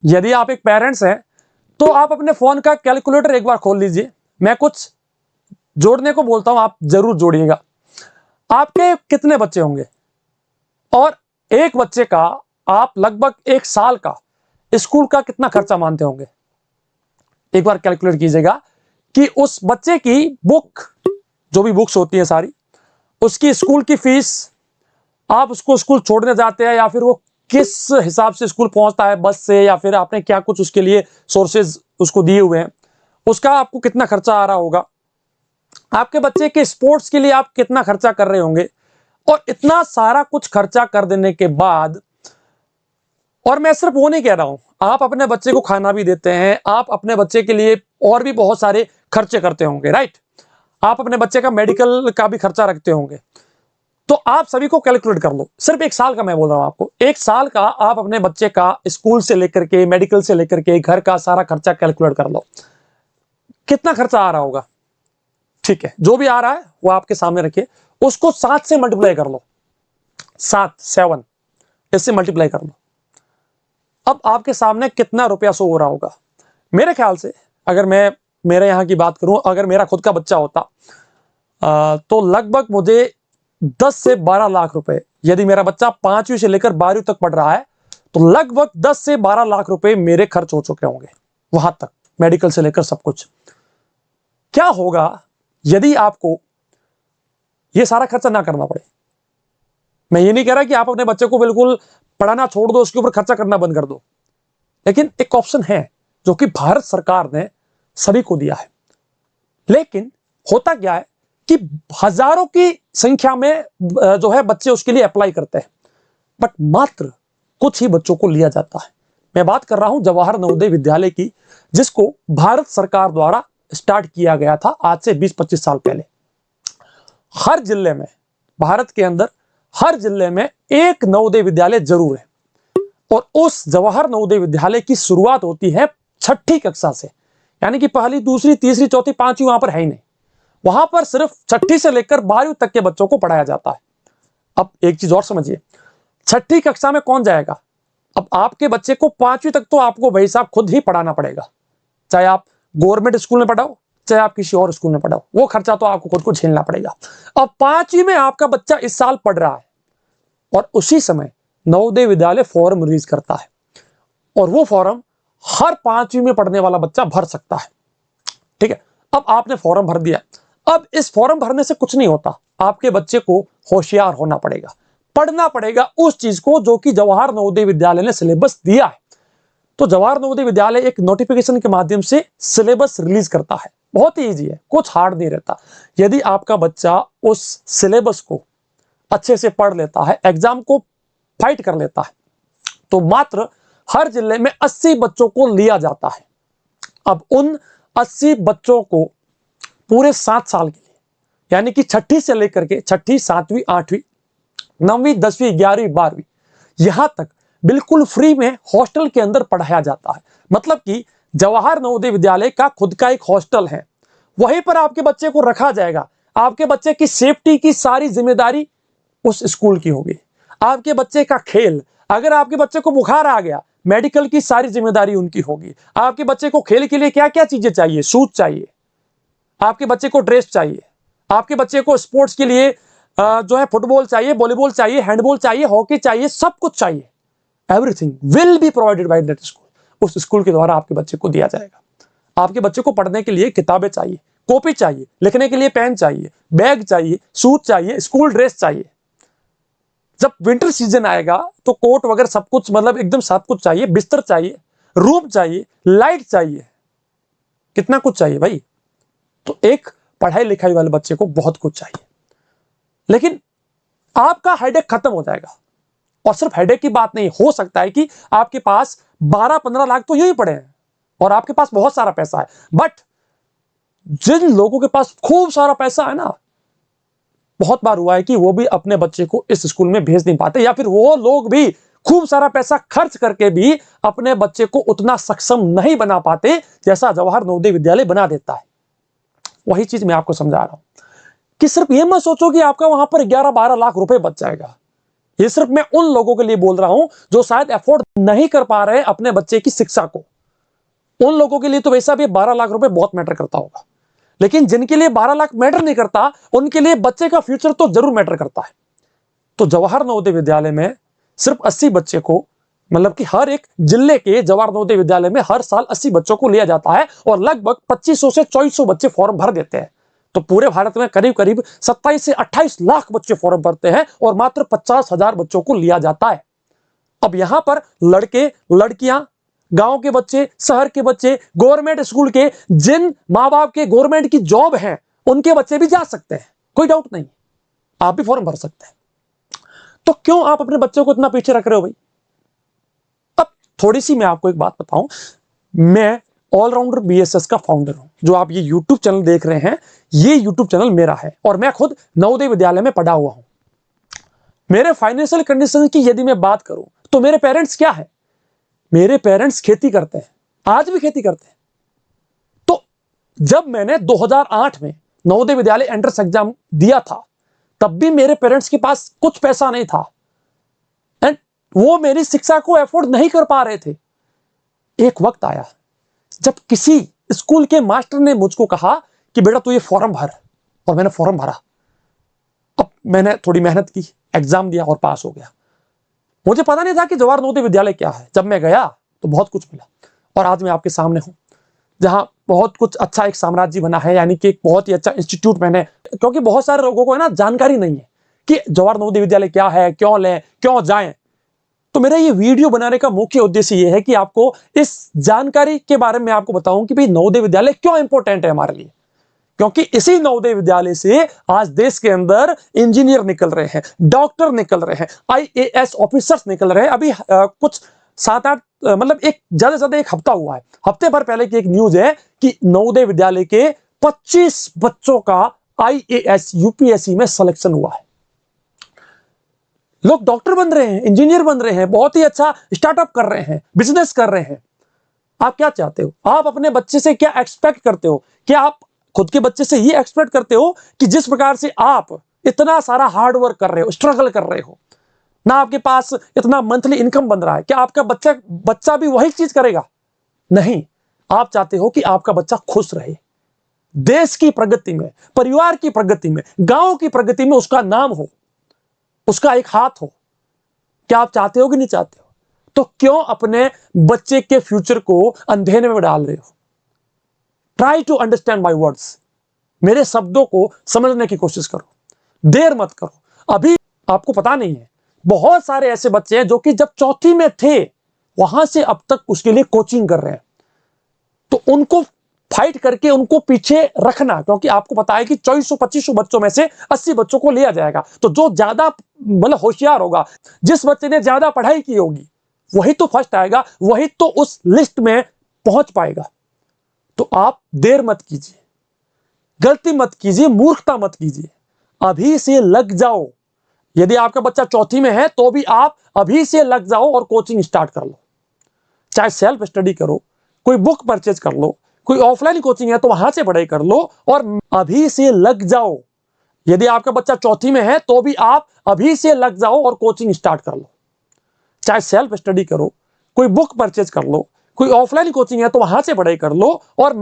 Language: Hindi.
यदि आप एक पेरेंट्स हैं तो आप अपने फोन का कैलकुलेटर एक बार खोल लीजिए। मैं कुछ जोड़ने को बोलता हूं, आप जरूर जोड़िएगा। आपके कितने बच्चे होंगे और एक बच्चे का आप लगभग एक साल का स्कूल का कितना खर्चा मानते होंगे? एक बार कैलकुलेट कीजिएगा कि उस बच्चे की बुक, जो भी बुक्स होती है सारी, उसकी स्कूल की फीस, आप उसको स्कूल छोड़ने जाते हैं या फिर वो किस हिसाब से स्कूल पहुंचता है, बस से या फिर आपने क्या कुछ उसके लिए सोर्सेज उसको दिए हुए हैं, उसका आपको कितना खर्चा आ रहा होगा, आपके बच्चे के स्पोर्ट्स के लिए आप कितना खर्चा कर रहे होंगे। और इतना सारा कुछ खर्चा कर देने के बाद, और मैं सिर्फ वो नहीं कह रहा हूं, आप अपने बच्चे को खाना भी देते हैं, आप अपने बच्चे के लिए और भी बहुत सारे खर्चे करते होंगे, राइट? आप अपने बच्चे का मेडिकल का भी खर्चा रखते होंगे। तो आप सभी को कैलकुलेट कर लो, सिर्फ एक साल का मैं बोल रहा हूं आपको, एक साल का आप अपने बच्चे का स्कूल से लेकर के, मेडिकल से लेकर के, घर का सारा खर्चा कैलकुलेट कर लो, कितना खर्चा आ रहा होगा। ठीक है, जो भी आ रहा है वो आपके सामने रखिए, उसको 7 से मल्टीप्लाई कर लो, 7 इससे मल्टीप्लाई कर लो। अब आपके सामने कितना रुपया शो हो रहा होगा। मेरे ख्याल से, अगर मैं मेरे यहाँ की बात करूं, अगर मेरा खुद का बच्चा होता तो लगभग मुझे 10 से 12 लाख रुपए, यदि मेरा बच्चा 5वीं से लेकर 12वीं तक पढ़ रहा है तो लगभग 10 से 12 लाख रुपए मेरे खर्च हो चुके होंगे वहां तक, मेडिकल से लेकर सब कुछ। क्या होगा यदि आपको यह सारा खर्चा ना करना पड़े? मैं ये नहीं कह रहा कि आप अपने बच्चे को बिल्कुल पढ़ाना छोड़ दो, उसके ऊपर खर्चा करना बंद कर दो, लेकिन एक ऑप्शन है जो कि भारत सरकार ने सभी को दिया है। लेकिन होता क्या है कि हजारों की संख्या में जो है बच्चे उसके लिए अप्लाई करते हैं, बट मात्र कुछ ही बच्चों को लिया जाता है। मैं बात कर रहा हूं जवाहर नवोदय विद्यालय की, जिसको भारत सरकार द्वारा स्टार्ट किया गया था आज से 20-25 साल पहले। हर जिले में, भारत के अंदर हर जिले में एक नवोदय विद्यालय जरूर है, और उस जवाहर नवोदय विद्यालय की शुरुआत होती है 6ठी कक्षा से, यानी कि पहली, दूसरी, तीसरी, चौथी, 5वीं वहां पर है ही नहीं। वहां पर सिर्फ 6ठी से लेकर 12वीं तक के बच्चों को पढ़ाया जाता है। अब एक चीज और समझिए, 6ठी कक्षा में कौन जाएगा? अब आपके बच्चे को 5वीं तक तो आपको भाई साहब खुद ही पढ़ाना पड़ेगा, चाहे आप गवर्नमेंट स्कूल में पढ़ाओ, चाहे आप किसी और स्कूल में पढ़ाओ, वो खर्चा तो आपको खुद को झेलना पड़ेगा। अब 5वीं में आपका बच्चा इस साल पढ़ रहा है, और उसी समय नवोदय विद्यालय फॉर्म रिलीज करता है, और वो फॉर्म हर 5वीं में पढ़ने वाला बच्चा भर सकता है। ठीक है, अब आपने फॉर्म भर दिया। अब इस फॉर्म भरने से कुछ नहीं होता, आपके बच्चे को होशियार होना पड़ेगा, पढ़ना पड़ेगा उस चीज को जो कि जवाहर नवोदय विद्यालय ने सिलेबस दिया है। तो जवाहर नवोदय विद्यालय एक नोटिफिकेशन के माध्यम से सिलेबस रिलीज करता है, बहुत ही ईजी है, कुछ हार्ड नहीं रहता। यदि आपका बच्चा उस सिलेबस को अच्छे से पढ़ लेता है, एग्जाम को फाइट कर लेता है, तो मात्र हर जिले में 80 बच्चों को लिया जाता है। अब उन 80 बच्चों को पूरे 7 साल के लिए, यानी कि 6ठी से लेकर के 6ठी, 7वीं, 8वीं, 9वीं, 10वीं, 11वीं, 12वीं, यहां तक बिल्कुल फ्री में हॉस्टल के अंदर पढ़ाया जाता है। मतलब कि जवाहर नवोदय विद्यालय का खुद का एक हॉस्टल है, वहीं पर आपके बच्चे को रखा जाएगा। आपके बच्चे की सेफ्टी की सारी जिम्मेदारी उस स्कूल की होगी। आपके बच्चे का खेल, अगर आपके बच्चे को बुखार आ गया, मेडिकल की सारी जिम्मेदारी उनकी होगी। आपके बच्चे को खेल के लिए क्या क्या चीजें चाहिए, शूज चाहिए, आपके बच्चे को ड्रेस चाहिए, आपके बच्चे को स्पोर्ट्स के लिए जो है फुटबॉल चाहिए, वॉलीबॉल चाहिए, हैंडबॉल चाहिए, हॉकी चाहिए, सब कुछ चाहिए। Everything will be provided by that school. उस स्कूल के द्वारा आपके बच्चे को दिया जाएगा। आपके बच्चे को पढ़ने के लिए किताबें चाहिए, कॉपी चाहिए, लिखने के लिए पेन चाहिए, बैग चाहिए, शूज चाहिए, स्कूल ड्रेस चाहिए। जब विंटर सीजन आएगा तो कोट वगैरह सब कुछ, मतलब एकदम सब कुछ चाहिए, बिस्तर चाहिए, रूम चाहिए, लाइट चाहिए, कितना कुछ चाहिए भाई। तो एक पढ़ाई लिखाई वाले बच्चे को बहुत कुछ चाहिए। लेकिन आपका हेडेक खत्म हो जाएगा। और सिर्फ हेडेक की बात नहीं, हो सकता है कि आपके पास 12-15 लाख तो यही पड़े हैं और आपके पास बहुत सारा पैसा है, बट जिन लोगों के पास खूब सारा पैसा है ना, बहुत बार हुआ है कि वो भी अपने बच्चे को इस स्कूल में भेज नहीं पाते, या फिर वो लोग भी खूब सारा पैसा खर्च करके भी अपने बच्चे को उतना सक्षम नहीं बना पाते जैसा जवाहर नवोदय विद्यालय बना देता है। वही चीज मैं आपको समझा रहा हूं कि सिर्फ ये मत सोचो कि आपका वहां पर 11-12 लाख रुपए बच जाएगा। ये सिर्फ मैं उन लोगों के लिए बोल रहा हूं जो शायद अफोर्ड नहीं कर पा रहे अपने बच्चे की शिक्षा को। उन लोगों के लिए तो वैसा भी 12 लाख रुपए बहुत मैटर करता होगा, लेकिन जिनके लिए 12 लाख मैटर नहीं करता, उनके लिए बच्चे का फ्यूचर तो जरूर मैटर करता है। तो जवाहर नवोदय विद्यालय में सिर्फ 80 बच्चे को, मतलब कि हर एक जिले के जवाहर नवोदय विद्यालय में हर साल 80 बच्चों को लिया जाता है और लगभग 2500 से 2400 बच्चे फॉर्म भर देते हैं। तो पूरे भारत में करीब करीब 27 से 28 लाख बच्चे फॉर्म भरते हैं और मात्र 50,000 बच्चों को लिया जाता है। अब यहां पर लड़के लड़कियां, गांव के बच्चे, शहर के बच्चे, गवर्नमेंट स्कूल के, जिन माँ बाप के गवर्नमेंट की जॉब है, उनके बच्चे भी जा सकते हैं, कोई डाउट नहीं, आप भी फॉर्म भर सकते हैं। तो क्यों आप अपने बच्चों को इतना पीछे रख रहे हो भाई? अब थोड़ी सी मैं आपको एक बात बताऊं, मैं ऑलराउंडर बीएसएस का फाउंडर हूं। जो आप ये यूट्यूब चैनल देख रहे हैं, ये यूट्यूब चैनल मेरा है और मैं खुद नवोदय विद्यालय में पढ़ा हुआ हूं। मेरे फाइनेंशियल कंडीशन की यदि मैं बात करूं तो मेरे पेरेंट्स क्या है? मेरे पेरेंट्स खेती करते हैं, आज भी खेती करते हैं। तो जब मैंने 2008 में नवोदय विद्यालय एंट्रेंस एग्जाम दिया था, तब भी मेरे पेरेंट्स के पास कुछ पैसा नहीं था एंड वो मेरी शिक्षा को अफोर्ड नहीं कर पा रहे थे। एक वक्त आया जब किसी स्कूल के मास्टर ने मुझको कहा कि बेटा तू ये फॉर्म भर, और मैंने फॉर्म भरा। अब मैंने थोड़ी मेहनत की, एग्जाम दिया और पास हो गया। मुझे पता नहीं था कि जवाहर नवोदय विद्यालय क्या है। जब मैं गया तो बहुत कुछ मिला और आज मैं आपके सामने हूं, जहां बहुत कुछ अच्छा एक साम्राज्य बना है, यानी कि एक बहुत ही अच्छा इंस्टीट्यूट मैंने, क्योंकि बहुत सारे लोगों को है ना जानकारी नहीं है कि जवाहर नवोदय विद्यालय क्या है, क्यों लें, क्यों जाएं। तो मेरा ये वीडियो बनाने का मुख्य उद्देश्य ये है कि आपको इस जानकारी के बारे में आपको बताऊं कि भाई नवोदय विद्यालय क्यों इंपॉर्टेंट है हमारे लिए। क्योंकि इसी नवोदय विद्यालय से आज देश के अंदर इंजीनियर निकल रहे हैं, डॉक्टर निकल रहे हैं, आईएएस ऑफिसर्स निकल रहे हैं। अभी कुछ 7-8 मतलब एक ज्यादा से ज्यादा एक हफ्ता हुआ है, हफ्ते भर पहले की एक न्यूज है कि नवोदय विद्यालय के 25 बच्चों का आईएएस यूपीएससी में सिलेक्शन हुआ है। लोग डॉक्टर बन रहे हैं, इंजीनियर बन रहे हैं, बहुत ही अच्छा स्टार्टअप कर रहे हैं, बिजनेस कर रहे हैं। आप क्या चाहते हो? आप अपने बच्चे से क्या एक्सपेक्ट करते हो? क्या आप खुद के बच्चे से ये एक्सपेक्ट करते हो कि जिस प्रकार से आप इतना सारा हार्ड वर्क कर रहे हो, स्ट्रगल कर रहे हो, ना आपके पास इतना मंथली इनकम बन रहा है, क्या आपका बच्चा भी वही चीज करेगा? नहीं। आप चाहते हो कि आपका बच्चा खुश रहे, देश की प्रगति में, परिवार की प्रगति में, गांव की प्रगति में उसका नाम हो, उसका एक हाथ हो। क्या आप चाहते हो कि नहीं चाहते हो? तो क्यों अपने बच्चे के फ्यूचर को अंधेरे में डाल रहे हो? Try to understand my words. मेरे शब्दों को समझने की कोशिश करो, देर मत करो। अभी आपको पता नहीं है, बहुत सारे ऐसे बच्चे हैं जो कि जब चौथी में थे वहां से अब तक उसके लिए कोचिंग कर रहे हैं। तो उनको फाइट करके उनको पीछे रखना, क्योंकि आपको पता है कि 2400-2500 बच्चों में से 80 बच्चों को लिया जाएगा। तो जो ज्यादा मतलब होशियार होगा, जिस बच्चे ने ज्यादा पढ़ाई की होगी, वही तो फर्स्ट आएगा, वही तो उस लिस्ट में पहुंच पाएगा। तो आप देर मत कीजिए, गलती मत कीजिए, मूर्खता मत कीजिए, अभी से लग जाओ। यदि आपका बच्चा चौथी में है तो भी आप अभी से लग जाओ और कोचिंग स्टार्ट कर लो। चाहे सेल्फ स्टडी करो, कोई बुक परचेज कर लो, कोई ऑफलाइन कोचिंग है तो वहां से पढ़ाई कर लो और अभी से लग जाओ। यदि आपका बच्चा चौथी में है तो भी आप अभी से लग जाओ और कोचिंग स्टार्ट कर लो। चाहे सेल्फ स्टडी करो, कोई बुक परचेज कर लो, कोई ऑफलाइन कोचिंग है तो वहां से पढ़ाई कर लो और